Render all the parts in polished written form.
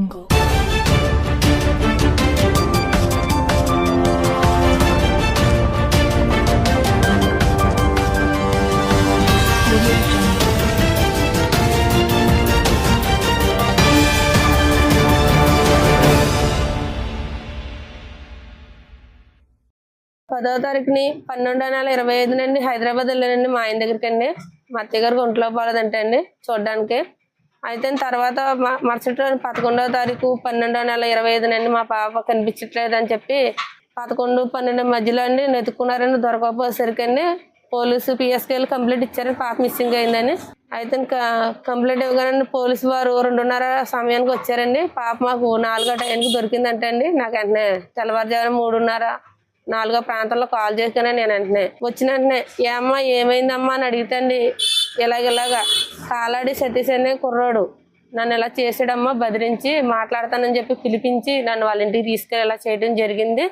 పదో తారీఖుని 12/25 నుండి హైదరాబాద్ వెళ్ళానండి మా ఆయన దగ్గరికి అండి. మా అత్తయ్య గారికి ఒంట్లో బాగాలేదంటే అండి చూడడానికి. అయితే తర్వాత మరుసటి రోజు 11వ తారీఖు 12/25 నుండి మా పాప కనిపించట్లేదు అని చెప్పి 11, 12 మధ్యలో అండి వెతుక్కున్నారండి. దొరకకపోయేసరికి అండి పోలీసు పిఎస్కేలు కంప్లైంట్ ఇచ్చారని పాప మిస్సింగ్ అయిందని. అయితే ఇంకా కంప్లైంట్ ఇవ్వగానే పోలీసు వారు 2:30 సమయానికి వచ్చారండి. పాప మాకు 4 టైంకి దొరికిందంటే అండి నాకు వెంటనే తెల్లవారుజామున 3:30, 4 ప్రాంతంలో కాల్ చేశాను. నేను వెంటనే వచ్చిన వెంటనే ఏమ్మా ఏమైందమ్మా అని అడిగితే అండి ఇలాగ కాలాడి సతీష్ అనే కుర్రాడు నన్ను ఇలా చేసాడమ్మా, బెదిరించి మాట్లాడతానని చెప్పి పిలిపించి నన్ను వాళ్ళ ఇంటికి తీసుకెళ్ళి ఇలా చేయడం జరిగింది.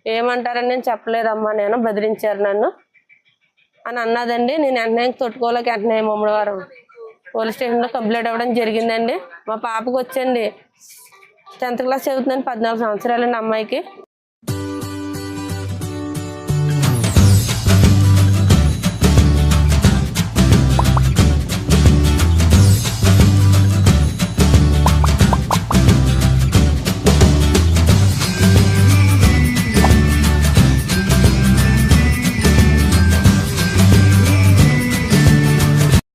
ఏమంటారని నేను చెప్పలేదమ్మా, నేను బెదిరించారు నన్ను అని అన్నదండి. నేను వెంటనే తొట్టుకోలేక వెంటనే ముమ్మడివారం పోలీస్ స్టేషన్లో కంప్లైంట్ అవ్వడం జరిగిందండి. మా పాపకు వచ్చండి 10th క్లాస్ చదువుతుందండి, 14 సంవత్సరాలండి అమ్మాయికి.